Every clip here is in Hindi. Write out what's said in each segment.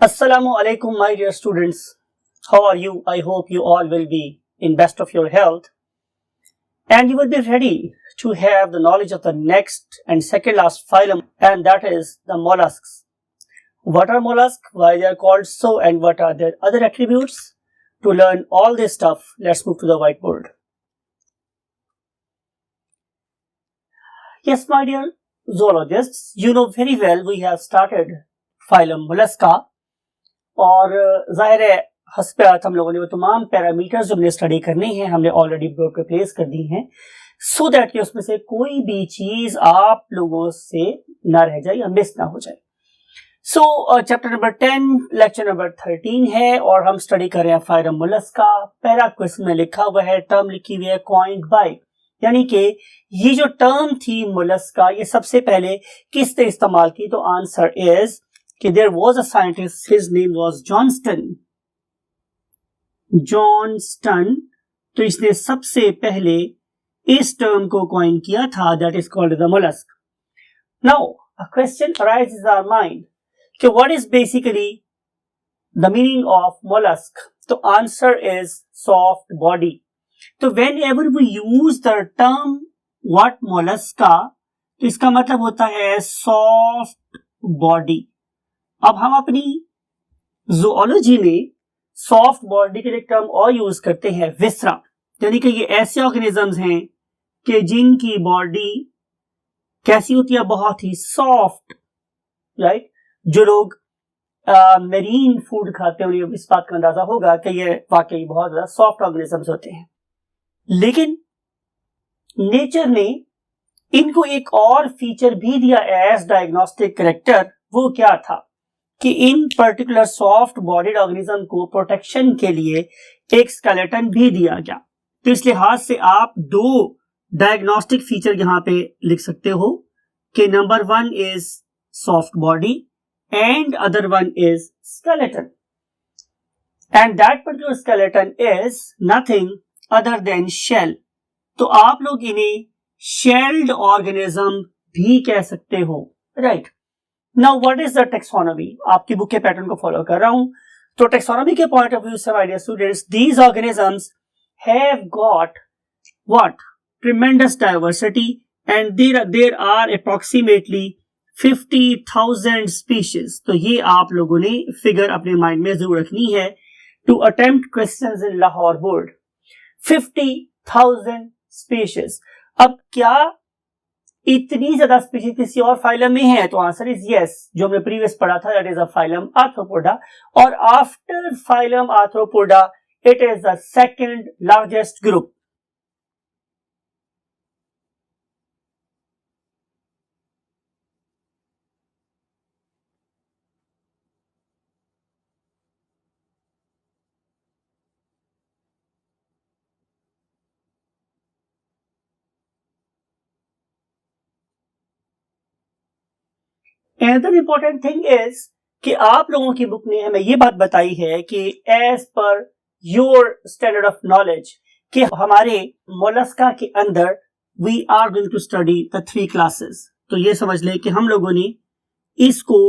Assalamu alaikum, my dear students. How are you? I hope you all will be in best of your health and you will be ready to have the knowledge of the next and second last phylum, and that is the mollusks. What are mollusks? Why they are called so, and what are their other attributes? To learn all this stuff, let's move to the whiteboard. Yes, my dear zoologists, you know very well we have started phylum mollusca. और जाहिर है हस्बयात हम लोगों ने वो तमाम पैरामीटर्स जो हमने स्टडी करने हैं हमने ऑलरेडी बोर्ड पे प्लेस कर दी हैं सो दैट कि उसमें से कोई भी चीज आप लोगों से ना रह जाए या मिस ना हो जाए। सो चैप्टर नंबर 10 लेक्चर नंबर 13 है और हम स्टडी कर रहे हैं फाइलम मोलस्का। पहला क्वेश्चन में लिखा हुआ है, टर्म लिखी हुई है कॉइन्ड बाय, यानी कि ये जो टर्म थी मोलस्का ये सबसे पहले किसने इस्तेमाल की? तो आंसर इज कि there was a scientist, his name was Johnston. तो इसने सबसे पहले इस टर्म को कॉइन किया था, that is called the mollusk. Now a question arises in our mind कि what is basically the meaning of mollusk? तो answer is soft body. तो whenever we use the term what mollusca, तो इसका मतलब होता है soft body. अब हम अपनी ज़ूलॉजी में सॉफ्ट बॉडी के लिए टर्म और यूज करते हैं विसरा, यानी कि ये ऐसे ऑर्गेनिजम्स हैं कि जिनकी बॉडी कैसी होती है? बहुत ही सॉफ्ट, राइट। जो लोग मेरीन फूड खाते हैं उन्हें इस बात का अंदाजा होगा कि ये वाकई बहुत ज्यादा सॉफ्ट ऑर्गेनिजम्स होते हैं। लेकिन नेचर ने इनको एक और फीचर भी दिया एज डायग्नोस्टिक कैरेक्टर। वो क्या था कि इन पर्टिकुलर सॉफ्ट बॉडीड ऑर्गेनिज्म को प्रोटेक्शन के लिए एक स्केलेटन भी दिया गया। तो इस लिहाज से आप दो डायग्नोस्टिक फीचर यहां पे लिख सकते हो कि number 1 is soft body and other one is skeleton, and that particular skeleton is nothing other than shell. तो आप लोग इन्हें शेल्ड ऑर्गेनिज्म भी कह सकते हो, right. Now what is the taxonomy? आपकी बुक के पैटर्न को फॉलो कर रहा हूं। तो taxonomy के पॉइंट ऑफ व्यू से my dear students, these organisms have got what? Tremendous diversity and there are approximately 50,000 species. तो ये आप लोगों ने फिगर अपने माइंड में जरूर रखनी है to attempt questions in Lahore board. 50,000 species. अब क्या इतनी ज्यादा स्पीशीज किसी और फाइलम में है? तो आंसर इज यस, जो हमने प्रीवियस पढ़ा था, that is a phylum arthropoda, और after phylum arthropoda it is the second largest group. Another important thing is कि आप लोगों की बुक ने हमें ये बात बताई है कि as per your standard of knowledge कि हमारे मोलस्का के अंदर we are going to study the 3 classes. तो ये समझ ले कि हम लोगों ने इसको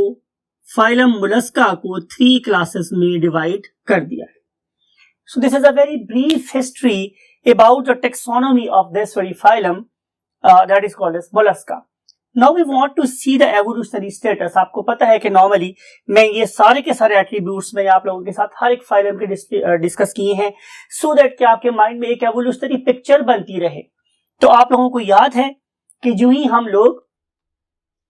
फाइलम मोलस्का को 3 क्लासेस में डिवाइड कर दिया है। So this is a very brief history about the taxonomy of this very phylum that is called as Mollusca. Now we want to see the evolutionary status. आपको पता है कि नॉर्मली मैं ये सारे के सारे एट्रीब्यूट्स में आप लोगों के साथ हर एक फाइलम के डिस्कस किए हैं सो दैट कि आपके माइंड में एक एवोल्यूशनरी पिक्चर बनती रहे। तो आप लोगों को याद है कि जो ही हम लोग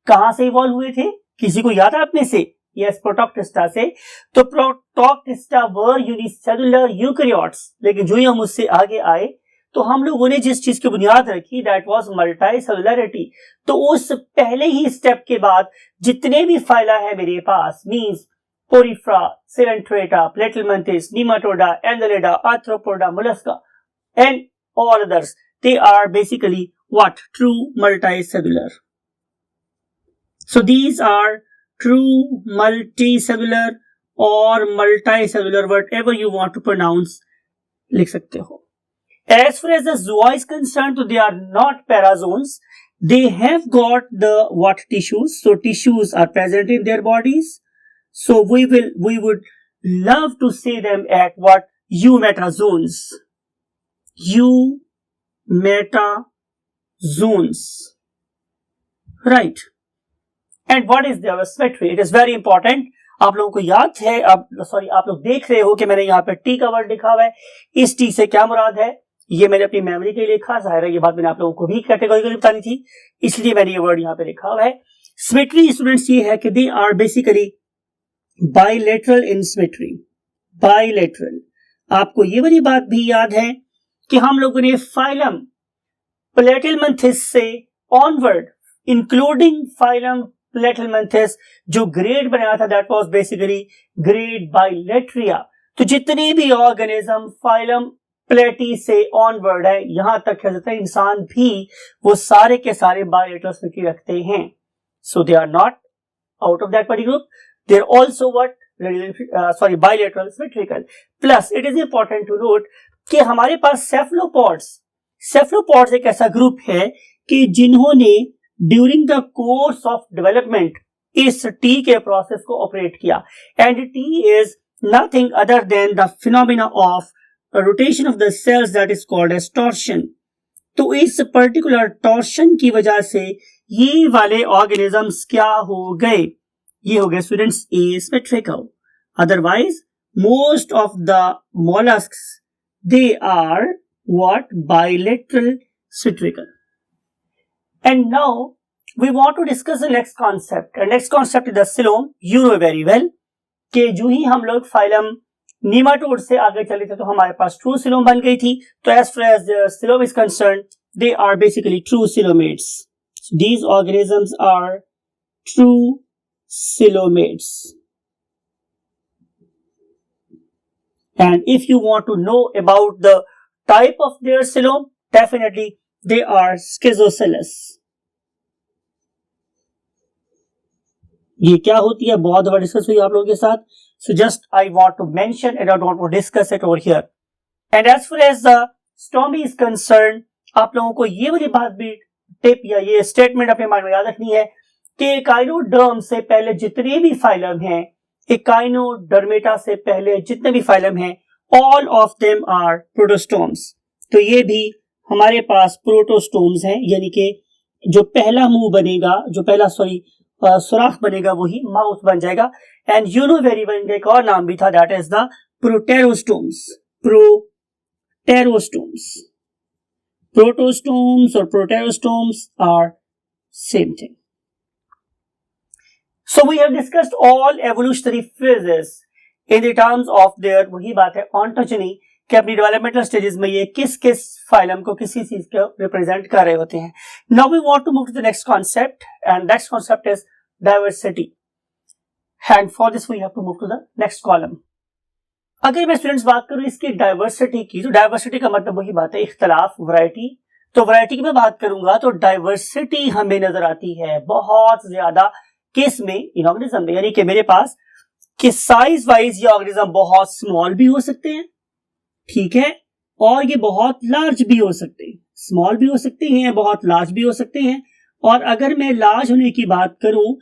कहां से इवॉल्व हुए थे? किसी को याद है अपने से? यस, प्रोटोक्टिस्टा से। तो प्रोटोक्टिस्टा वर यूनिसेलुलर यूकैरियोट्स, लेकिन जो ही हम उससे आगे आए तो हम लोगों ने जिस चीज की बुनियाद रखी दैट वाज मल्टीसेलुलरिटी। तो उस पहले ही स्टेप के बाद जितने भी फाइला है मेरे पास means porifera, coelenterata, platyhelminthes, nematoda, annelida, arthropoda, mollusca and all others, they are basically what? True multicellular. So these are true multicellular और multicellular, whatever you want to pronounce लिख सकते हो। As far as the zoa is concerned, so they are not parazoans. They have got the what? Tissues. So tissues are present in their bodies. So we would love to see them at what? Eumetazoans. Eumetazoans. Right. And what is their symmetry? It is very important. आप लोगों को याद है, आप लोग देख रहे हो कि मैंने यहाँ पे टी का वर्ड लिखा हुआ है. इस टी से क्या मुराद है ये मैंने अपनी मेमोरी के लिए लिखा. जाहिर है ये बात मैंने आप लोगों को भी कैटेगोरिकली बतानी थी, इसलिए मैंने ये वर्ड यहाँ पे लिखा हुआ है. सिमेट्री स्टूडेंट्स ये है कि they are basically bilateral in symmetry. Bilateral. आपको ये वाली बात भी याद है कि हम लोगों ने फाइलम प्लेटिलमंथिस से ऑनवर्ड, इंक्लूडिंग फाइलम प्लेटिलमंथिस, जो ग्रेड बनाया था that was basically grade Bilateria. तो जितने भी ऑर्गेनिज्म फाइलम प्लेटी से ऑनवर्ड है, यहां तक है इंसान भी, वो सारे के सारे बाइलेटरल सिमेट्री रखते हैं. So they are not out of that particular group. They are also what bilateral symmetrical. Plus it is important to note कि हमारे पास सेफलोपॉड्स एक ऐसा ग्रुप है कि जिन्होंने during the course of development इस टी के प्रोसेस को ऑपरेट किया. And T is nothing other than the phenomena of rotation of the cells that is called as torsion. तो इस पर्टिकुलर टॉर्शन की वजह से ये वाले ऑर्गेनिजम्स क्या हो गए? ये हो गए students asymmetrical. Otherwise most of the molluscs they are what? Bilateral symmetrical. And now we want to discuss the next concept. And next concept is the coelom. You know very well कि जो ही हम लोग फाइलम नीमाटोड से आगे चले थे तो हमारे पास ट्रू coelom बन गई थी. तो as far as the coelom is concerned, they are basically true coelomates. So these organisms are true coelomates. And if you want to know about the type of their coelom, definitely they are schizocellus. ये क्या होती है बहुत बार डिस्कस हुई आप लोगों के साथ. So just I want to mention and I don't want to discuss it over here. And as far as the stomy is concerned, आप लोगों को ये वाली बात भी टिप या ये स्टेटमेंट अपने माइंड में याद रखनी है कि एकाइनोडर्म से पहले जितने भी फाइलम हैं, एकाइनोडर्मेटा से पहले जितने भी फाइलम हैं, all of them are protostomes. तो ये भी हमारे पास प्रोटोस्टोम्स हैं, यानी कि जो पहला मुंह बनेगा, जो पहला सुराख बनेगा वही माउथ बन जाएगा. And you know very well इनका एक और नाम भी था, that is the proterostomes. Protostomes और proterostomes are same thing. So we have discussed all evolutionary phases in the terms of their, वही बात है ऑन्टोजेनी, कि अपनी डेवलपमेंटल स्टेजेस में ये किस किस फाइलम को किसी चीज को रिप्रेजेंट कर रहे होते हैं. Now we want to move to the next concept and next concept is diversity. And for this we have to move to the next column. अगर मैं स्टूडेंट्स बात करूं इसकी डाइवर्सिटी की, तो डाइवर्सिटी का मतलब वही बात है इख्तलाफ, वैरायटी. तो वैरायटी की मैं बात करूंगा तो डाइवर्सिटी हमें नजर आती है बहुत ज्यादा किस में? इन ऑर्गेनिज्म में. यानी कि मेरे पास कि साइज वाइज ये ऑर्गेनिज्म बहुत स्मॉल भी हो सकते हैं, ठीक है, और ये बहुत लार्ज भी हो सकते हैं. स्मॉल भी हो सकते हैं, बहुत लार्ज भी हो सकते हैं. और अगर मैं लार्ज होने की बात करूं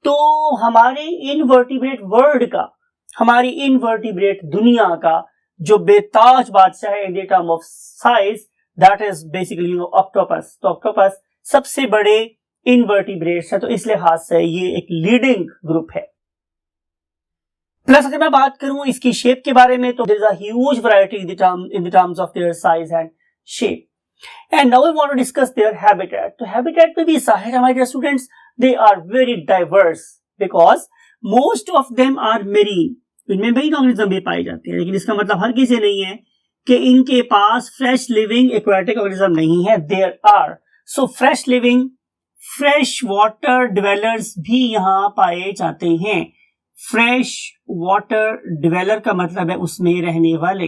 तो हमारे इनवर्टिब्रेट वर्ल्ड का, हमारी इनवर्टिब्रेट दुनिया का जो बेताज बादशाह है in term of size, that is basically octopus. तो ऑक्टोपस सबसे बड़े इनवर्टिब्रेट्स है, तो इस लिहाज से ये एक लीडिंग ग्रुप है. प्लस अगर मैं बात करूं इसकी शेप के बारे में तो there is a huge variety in the terms of their size and shape. And now we want to discuss their habitat. तो हैबिटेट में भी जाहिर है हमारे students they are very diverse because most of them are marine. इनमें मेरीन ऑर्गेनिज्म भी पाए जाते हैं, लेकिन इसका मतलब हर किसी नहीं है कि इनके पास फ्रेश लिविंग एक्वाटिक ऑर्गेनिज्म नहीं है. There are so fresh living, fresh water dwellers भी यहां पाए जाते हैं. फ्रेश वाटर डिवेलर का मतलब है उसमें रहने वाले,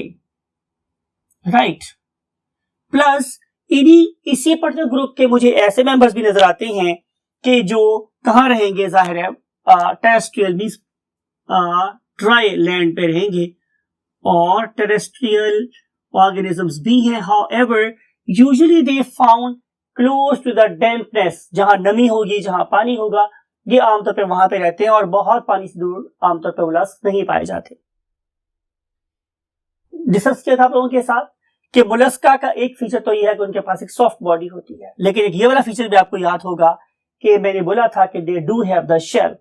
राइट. प्लस इसी पर्टिकुलर ग्रुप के मुझे ऐसे मेंबर्स भी नजर आते हैं कि जो कहां रहेंगे? जाहिर है टेरेस्ट्रियल मींस ड्राई लैंड पे रहेंगे, और टेरेस्ट्रियल ऑर्गेनिजम्स भी हैं. However usually they found close to the dampness, जहां नमी होगी, जहां पानी होगा, ये आमतौर पर वहां पे रहते हैं और बहुत पानी से दूर आमतौर पर मोलस्क नहीं पाए जाते। डिस्कस किया था आप लोगों के साथ कि मोलस्का का एक फीचर तो ये है कि उनके पास एक सॉफ्ट बॉडी होती है, लेकिन एक ये वाला फीचर भी आपको याद होगा कि मैंने बोला था कि they do have the shell.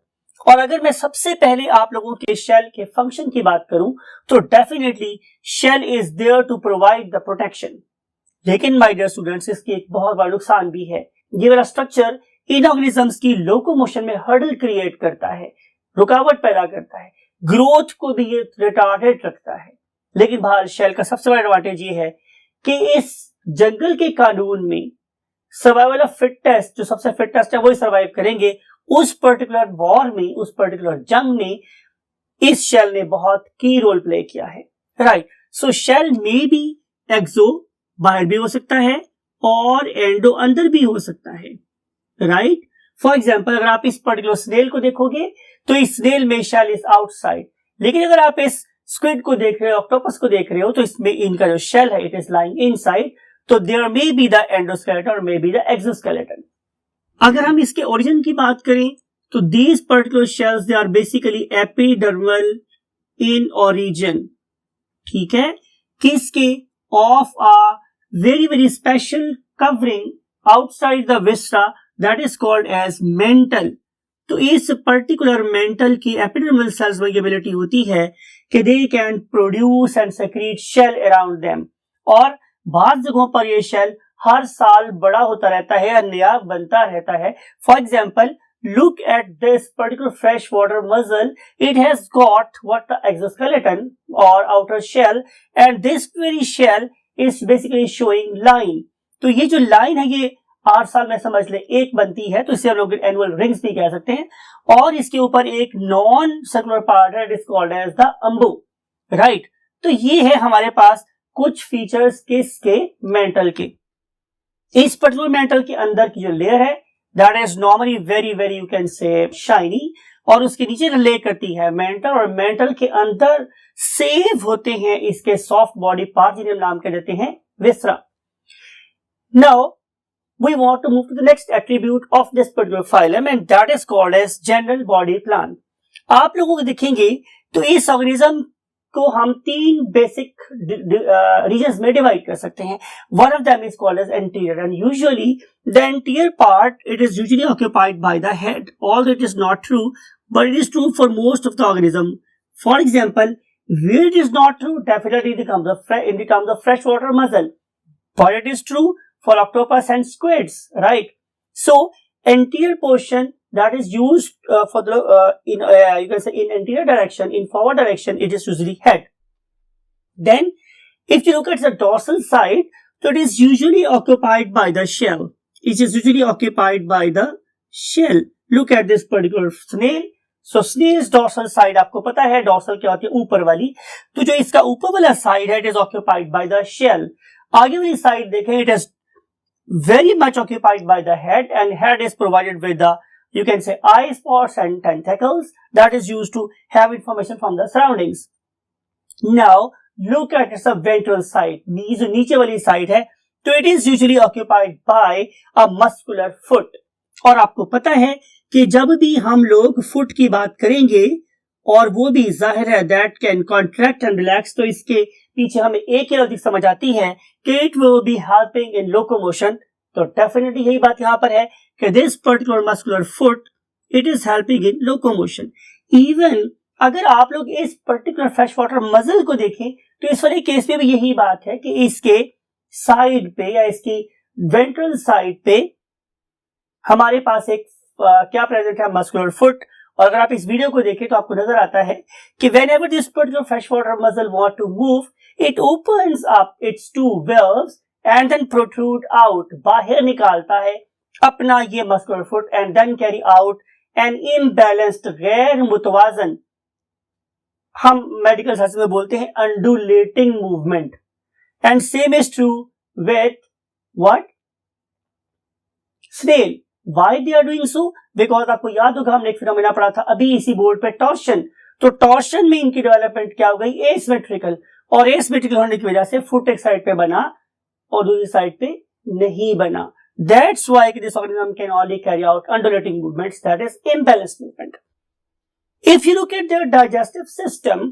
और अगर मैं सबसे पहले आप लोगों के शेल के फंक्शन की बात करूं तो definitely shell is there to provide the protection. लेकिन माय डियर स्टूडेंट्स, इसके एक बहुत बड़ा नुकसान भी है। ये वाला स्ट्रक्चर इन ऑर्गेनिजम्स की लोकोमोशन में हर्डल क्रिएट करता है, रुकावट पैदा करता है, ग्रोथ को भी ये रिटार्डेड रखता है। लेकिन बहरहाल शेल का सबसे बड़ा एडवांटेज ये है कि इस जंगल के कानून में सर्वाइवल ऑफ फिटेस्ट, जो सबसे फिटेस्ट है वही सर्वाइव करेंगे। उस पर्टिकुलर वॉर में, उस पर्टिकुलर जंग में इस शेल ने बहुत की रोल प्ले किया है, राइट। सो शेल में भी एक्सो, बाहर भी हो सकता है, और एंडो, अंदर भी हो सकता है, राइट। फॉर एग्जाम्पल, अगर आप इस पर्टिकुलर स्नेल को देखोगे तो इस स्नेल में शेल इज आउटसाइड, लेकिन अगर आप इस स्क्विड को देख रहे हो, ऑक्टोपस को देख रहे हो, तो इसमें इनका जो शेल है इट इज लाइंग इनसाइड, तो there may be the endoskeleton और मे बी द एक्सोस्केलेटन। अगर हम इसके ओरिजिन की बात करें तो these particular shells they are basically epidermal in origin, ठीक है, किसके, of a very very special covering outside the vista that is called as mantle. तो इस पर्टिकुलर मेंटल की एपिडर्मल सेल्स में एबिलिटी होती है कि they can produce and secrete shell around them, और बहुत जगहों पर ये शेल हर साल बड़ा होता रहता है और नया बनता रहता है। For example, look at this particular fresh water mussel, it has got what the exoskeleton और outer shell, and this very shell is basically showing line. तो ये जो लाइन है ये 8 साल में समझ ले एक बनती है, तो इसे हम लोग एनुअल रिंग्स भी कह सकते हैं। और इसके ऊपर एक नॉन सर्कुलर पार्ट है, it is called as the umbo, right. तो ये है हमारे पास कुछ फीचर्स किसके, मेंटल के। इस पर्टिकुलर मेंटल के अंदर की जो लेयर है that is normally very very you can say shiny, और उसके नीचे ले करती है मेंटल, और मेंटल के अंदर सेव होते हैं इसके सॉफ्ट बॉडी पार्ट जिन्हें नाम कह देते हैं viscera. Now we want to move to the next attribute of this particular phylum, and that is called as general body plan. आप लोगों को देखेंगे तो इस ऑर्गेनिज्म को हम 3 बेसिक रीजन्स में डिवाइड कर सकते हैं। One of them is called as anterior, and usually the anterior part it is usually occupied by the head. Although it is not true, but it is true for most of the organism. For example, where it is not true, definitely in the terms of freshwater mussel, but it is true for octopus and squids, right? So anterior portion that is used for the you can say in anterior direction, in forward direction it is usually head. Then if you look at the dorsal side, so it is usually occupied by the shell. It is usually occupied by the shell. Look at this particular snail. So snail's dorsal side आपको पता है dorsal क्या होती है, ऊपर वाली। तो जो इसका ऊपर वाला side है it is occupied by the shell. आगे वाली side देखें it is very much occupied by the head, and head is provided with the you can say eye spots and tentacles that is used to have information from the surroundings. Now look at its ventral side, जो नीचे वाली side है तो it is usually occupied by a muscular foot. और आपको पता है कि जब भी हम लोग फुट की बात करेंगे और वो भी जाहिर है that can contract and relax, तो इसके पीछे हमें एक ही लफ्ज़ समझ आती है कि it will be helping in locomotion. तो डेफिनेटली यही बात यहाँ पर है कि this particular muscular foot it is helping in locomotion. Even अगर आप लोग इस पर्टिकुलर फ्रेश वाटर मसल को देखें तो इस वाले केस में भी यही बात है कि इसके साइड पे या इसकी वेंट्रल साइड पे हमारे पास एक क्या प्रेजेंट है, मस्कुलर फुट। और अगर आप इस वीडियो को देखें तो आपको नजर आता है कि whenever this particular freshwater mussel want to move, it opens up its 2 valves and then protrude out, बाहर निकालता है अपना ये muscular foot and then carry out an imbalanced, गैर मुतवाजन, हम मेडिकल साइंस में बोलते हैं undulating movement. And same is true with what? Snail. Why they are doing so? Because आपको याद होगा हमने एक फिनोमेना पढ़ा था अभी इसी बोर्ड पे, टॉर्शन। तो टॉर्शन में इनकी डेवलपमेंट क्या हो गई, एसिमेट्रिकल, और एसिमेट्रिकल होने की वजह से फुट एक साइड पे बना और दूसरी साइड पे नहीं बना। That's why this organism can only carry out undulating movements, that is imbalanced movement. If you look at their digestive system,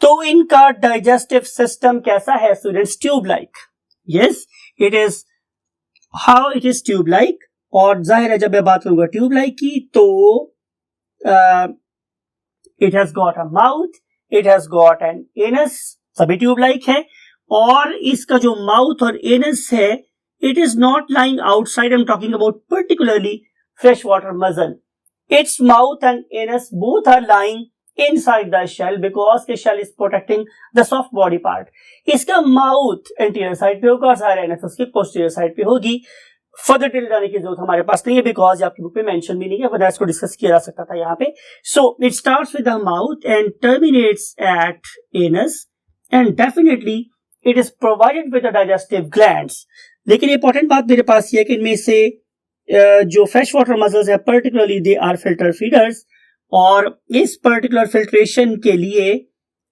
तो इनका digestive system कैसा है students? Tube-like. Yes, it is how it is tube-like. और जाहिर है जब मैं बात करूंगा tube-like की तो it has got a mouth, it has got an anus, सभी tube-like है. और इसका जो mouth और anus है, it is not lying outside. I'm talking about particularly freshwater mussel. Its mouth and anus both are lying inside the shell because the shell is protecting the soft body part. इसका mouth anterior side पे होगा और सारा anus उसकी posterior side पे होगी. फर्दर डिटेल जाने की जरूरत हमारे पास नहीं है बिकॉज आपकी बुक में मेंशन भी नहीं है, वरना इसको डिस्कस किया जा सकता था यहाँ पे. So it starts with the mouth and terminates at anus and definitely it is provided with the digestive glands. लेकिन इंपॉर्टेंट बात मेरे पास ये है कि इनमें से जो फ्रेश वाटर मसल्स है particularly they are filter feeders, और इस पर्टिकुलर फिल्ट्रेशन के लिए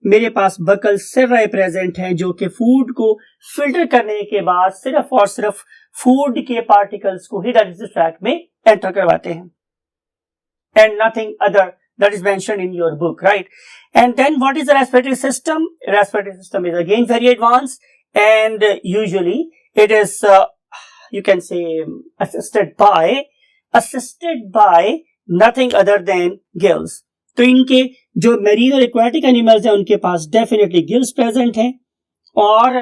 मेरे पास बकल सेराई प्रेजेंट हैं जो कि फूड को फिल्टर करने के बाद सिर्फ और सिर्फ फूड के पार्टिकल्स को ही डाइजेस्टिव ट्रैक्ट में एंटर करवाते हैं, and nothing other that is mentioned in your book, right? And then what is the respiratory system? Respiratory system is again very advanced, and usually it is you can say assisted by nothing other than gills. तो इनके जो मेरीन और एक्वाटिक एनिमल्स हैं उनके पास डेफिनेटली गिल्स प्रेजेंट हैं, और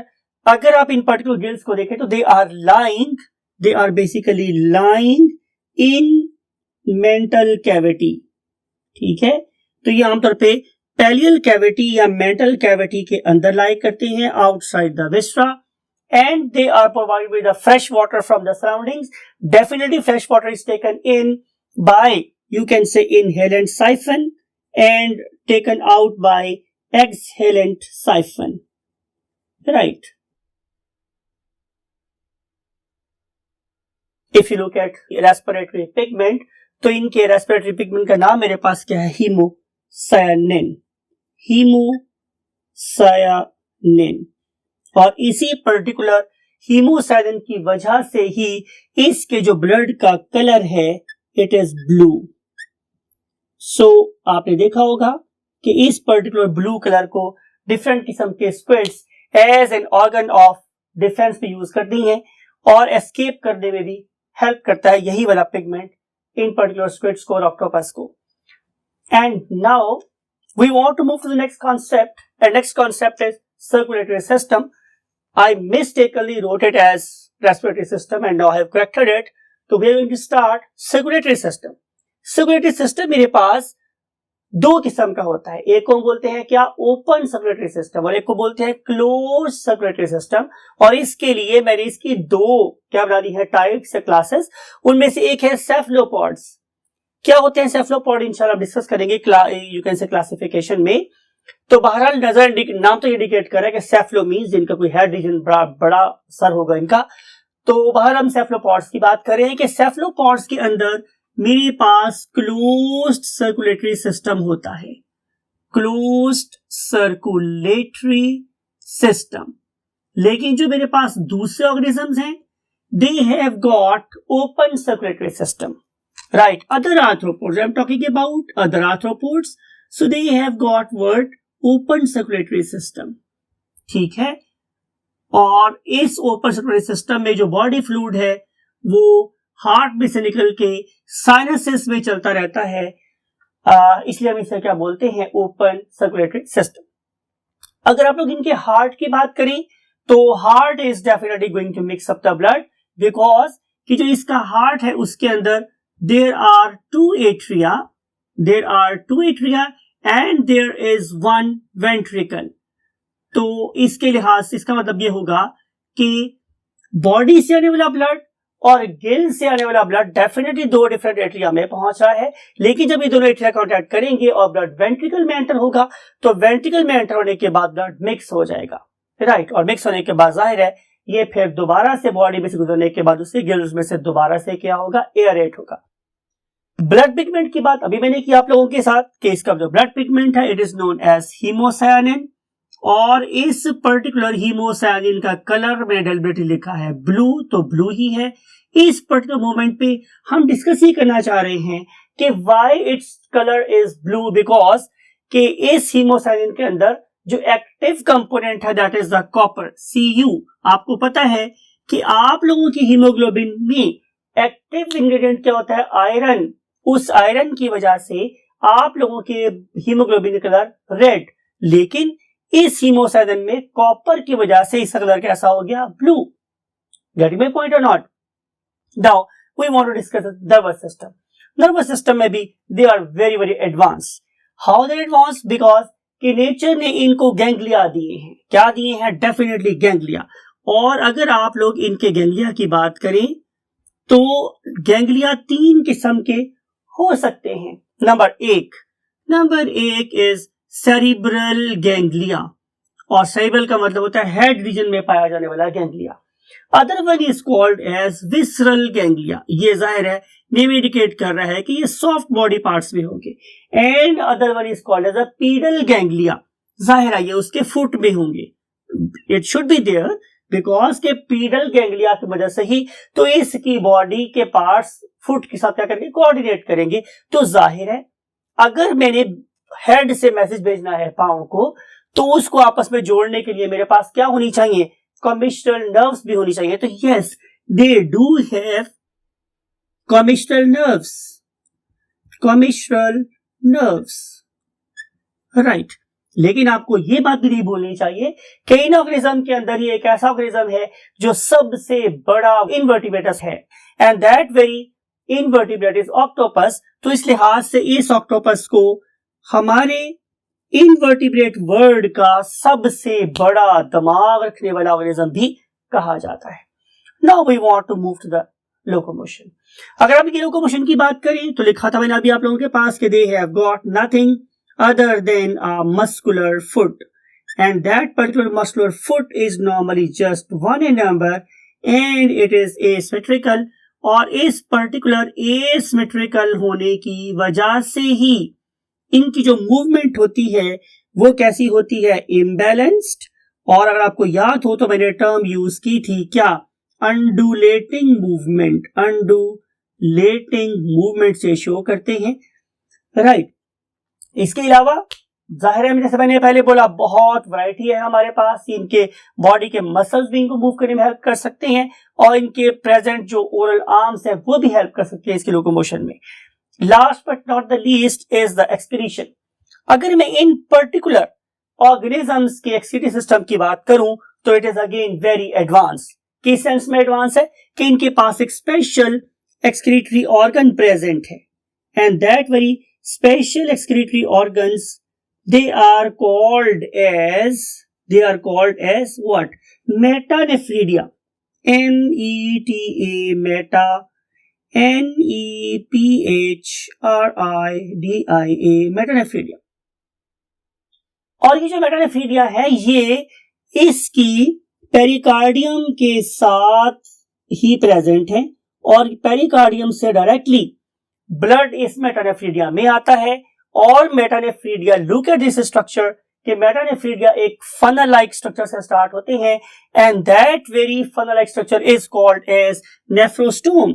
अगर आप इन पर्टिकुलर गिल्स को देखें तो they are basically lying in mantle cavity. ठीक है, तो ये आमतौर पे पैलियल कैविटी या मेंटल कैविटी के अंदर लाई करते हैं outside the viscera, and they are provided with the fresh water from the surroundings. Definitely fresh water is taken in by you can say inhalant siphon and taken out by exhalant siphon, right? If you look at respiratory pigment, तो इनके respiratory pigment का नाम मेरे पास क्या है? हीमोसायानिन. और इसी पर्टिकुलर हीमोसायानिन की वजह से ही इसके जो ब्लड का कलर है इट इज ब्लू. सो आपने देखा होगा कि इस पर्टिकुलर ब्लू कलर को डिफरेंट किस्म के squids as an organ of defence पे यूज करती हैं और एस्केप करने में भी हेल्प करता है यही वाला पिगमेंट इन पर्टिकुलर स्क्विड्स को और ऑक्टोपस को. And now we want to move to the next concept, and next concept is circulatory system. I mistakenly wrote it as respiratory system and now I have corrected it. तो we are going to start circulatory system. Circulatory system मेरे पास दो किस्म का होता है. एक को बोलते हैं क्या? ओपन सर्कुलेटरी सिस्टम, और एक को बोलते हैं क्लोज सर्कुलेटरी सिस्टम. और इसके लिए मैंने इसकी दो क्या बना दी है टाइप्स या क्लासेस. उनमें से एक है सेफलोपॉड्स. क्या होते हैं सेफलोपॉड? इंशाल्लाह डिस्कस करेंगे यू कैन से क्लासिफिकेशन में. तो बहरहाल नजर नाम तो इंडिकेट कर रहा है कि सेफलो मींस जिनका कोई हेड रीजन बड़ा सर होगा इनका. तो बहरहाल हम सेफलोपॉड्स की बात कर रहे हैं कि सेफलोपॉड्स के अंदर मेरे पास क्लोज्ड सर्कुलेटरी सिस्टम होता है. Closed circulatory system. लेकिन जो मेरे पास दूसरे ऑर्गेनिजम्स हैं they have got open circulatory system, right? Other arthropods, I am talking about other arthropods. So they have got word open circulatory system. ठीक है, और इस ओपन सर्कुलेटरी सिस्टम में जो बॉडी फ्लूइड है वो हार्ट में से निकल के साइनसेस में चलता रहता है, इसलिए हम इसे क्या बोलते हैं? Open circulatory system. अगर आप लोग इनके हार्ट की बात करें तो heart is definitely going to mix up the blood, because कि जो इसका हार्ट है उसके अंदर there are two atria and there is one ventricle. तो इसके लिहाज से इसका मतलब ये होगा कि बॉडी से आने वाला ब्लड और गिल से आने वाला ब्लड डेफिनेटली दो डिफरेंट एट्रिया में पहुंच रहा है. लेकिन जब ये दोनों एट्रिया कॉन्टैक्ट करेंगे और ब्लड वेंट्रिकल में एंटर होगा तो वेंट्रिकल में एंटर होने के बाद ब्लड मिक्स हो जाएगा, राइट? और मिक्स होने के बाद जाहिर है ये फिर दोबारा से बॉडी में से गुजरने के बाद उससे गिल्स में से दोबारा से क्या होगा? एयरेट होगा. ब्लड पिगमेंट की बात अभी मैंने की आप लोगों के साथ कि इसका जो ब्लड पिगमेंट है इट इज नोन एज हीमोसायानिन, और इस पर्टिकुलर हीमोसायनिन का कलर मैंने डेलिबरेटली लिखा है ब्लू, तो ब्लू ही है। इस पर्टिकुलर मोमेंट पे हम डिस्कस ही करना चाह रहे हैं कि why its colour is blue, because कि इस हीमोसायनिन के अंदर जो एक्टिव कंपोनेंट है that is the copper, Cu। आपको पता है कि आप लोगों की हीमोग्लोबिन में एक्टिव इंग्रेडिएंट क्या होता है? आयरन। उस आयरन की वजह से आप लोगों के हीमोग्लोबिन का कलर रेड, लेकिन इस हीमोसायनिन में कॉपर की वजह से इसका कलर कैसा हो गया? Blue. Getting my point or not? Now we want to discuss nervous system. Nervous system में भी they are very very advance. How they advance? Because कि नेचर ने इनको गैंग्लिया दिए हैं। क्या दिए हैं? Definitely ganglia. और अगर आप लोग इनके गैंग्लिया की बात करें तो गैंग्लिया 3 किस्म के हो सकते हैं। नंबर एक इज सेरिब्रल गैंग्लिया, और सेरिब्रल का मतलब होता है हेड रीजन में पाया जाने वाला ganglia. Other one is called as visceral ganglia. ये जाहिर है नेम इंडिकेट कर रहा है कि ये सॉफ्ट बॉडी पार्ट्स में होंगे। And other one is called as a pedal ganglia. जाहिर है ये उसके फुट में होंगे। It should be there because के पीडल गैंग्लिया की वजह से ही तो इसकी बॉडी के पार्ट्स फुट के साथ क्या करेंगे? कोऑर्डिनेट करेंगे। तो जाहिर है अगर मैंने हेड से मैसेज भेजना है पांव को, तो उसको आपस में जोड़ने के लिए मेरे पास क्या होनी चाहिए? कॉमिस्टल नर्व्स भी होनी चाहिए। तो yes, they do have commissural nerves, right. लेकिन आपको ये बात भी नहीं भूलनी चाहिए कि इन ऑर्गेनिज्म के अंदर ही एक ऐसा ऑर्गेनिज्म है जो सबसे बड़ा इनवर्टिब्रेटस है, and that very invertebrate is octopus. तो इस लिहाज से इस ऑक्टोपस को हमारे इनवर्टिब्रेट वर्ल्ड का सबसे बड़ा दिमाग रखने वाला ऑर्गेनिज्म भी कहा जाता है। Now we want to move to the locomotion. अगर आप लोकोमोशन की बात करें तो लिखा था मैंने अभी आप लोगों के पास कि they have got nothing other than a muscular foot, and that particular muscular foot is normally just one in number and it is asymmetrical। और इस पर्टिकुलर asymmetrical होने की वजह से ही इनकी जो मूवमेंट होती है वो कैसी होती है? इम्बैलेंस्ड। और अगर आपको याद हो तो मैंने टर्म यूज की थी क्या? Undulating movement. अंडुलेटिंग मूवमेंट से शो करते हैं, राइट। इसके अलावा जाहिर है जैसे मैंने पहले बोला बहुत वैरायटी है हमारे पास। इनके बॉडी के मसल्स भी इनको मूव करने में हेल्प कर सकते हैं, और इनके प्रेजेंट जो ओरल आर्म्स है वो भी हेल्प कर सकते हैं इसके लोकोमोशन में। Last but not the least is the excretion. अगर मैं इन पर्टिकुलर ऑर्गेनिजम्स के एक्सक्रीटरी सिस्टम की बात करूं तो it is again very advance. किस सेंस में एडवांस है? कि इनके पास एक स्पेशल एक्सक्रीटरी ऑर्गन प्रेजेंट है, and that very special excretory organs, they are called as what? Metanephridia. META, meta, NEPHRIDIA, metanephridia। और ये जो मेटानेफ्रीडिया है ये इसकी पेरिकार्डियम के साथ ही प्रेजेंट है, और पेरिकार्डियम से डायरेक्टली ब्लड इस मेटानेफ्रीडिया में आता है। और metanephridia, look at this structure, कि मेटानेफ्रीडिया एक फनल लाइक स्ट्रक्चर से स्टार्ट होते हैं, and that very funnel like structure is called as nephrostome.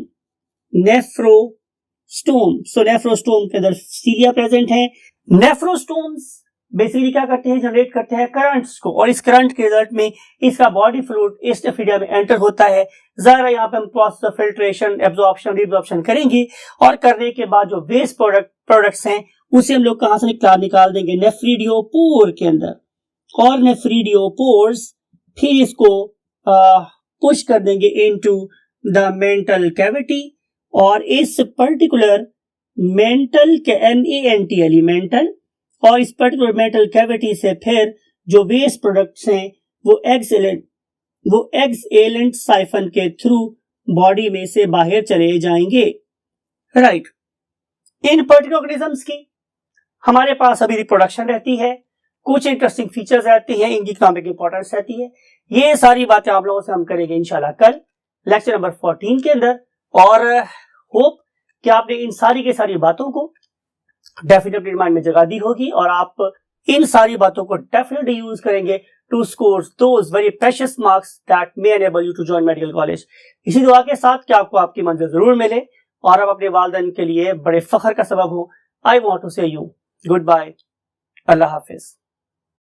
So nephrostome के अंदर सीलिया प्रेजेंट है। नेफ्रोस्टोम्स बेसिकली क्या करते हैं? जनरेट करते हैं करंट्स को, और इस करंट के रिजल्ट में इसका बॉडी फ्लूइड इस नेफ्रीडिया में एंटर होता है। जरा यहाँ पे हम प्रोसेस ऑफ फिल्ट्रेशन, एब्जॉर्प्शन, रिब्जॉर्प्शन करेंगे, और करने के बाद जो वेस्ट प्रोडक्ट्स हैं उसे हम लोग कहां से निकाल देंगे? नेफ्रीडियोपोर के अंदर। और नेफ्रीडियोपोर्स फिर इसको पुश कर देंगे इनटू द मेंटल कैविटी, और इस पर्टिकुलर मेंटल MENTL मेंटल, और इस पर्टिकुलर मेंटल कैविटी से फिर जो वेस्ट प्रोडक्ट्स हैं वो एक्सएलेंट साइफन के थ्रू बॉडी में से बाहर चले जाएंगे, राइट। इन पर्टिकुलर ऑर्गेनिजम्स की हमारे पास अभी रिप्रोडक्शन रहती है, कुछ इंटरेस्टिंग फीचर्स रहती हैं, इनकी इकोनॉमिक इंपॉर्टेंस रहती है। ये सारी बातें आप लोगों से हम करेंगे इंशाल्लाह कल लेक्चर नंबर 14 के अंदर, और होप कि आपने इन सारी की सारी बातों को डेफिनेटली माइंड में जगा दी होगी, और आप इन सारी बातों को डेफिनेटली यूज करेंगे to score those very precious marks that may enable you to join medical college. इसी दुआ के साथ कि आपको आपकी मंजिल जरूर मिले और आप अपने वालिदैन के लिए बड़े फख्र का सबब हो। I want to say you good bye, अल्लाह हाफिज।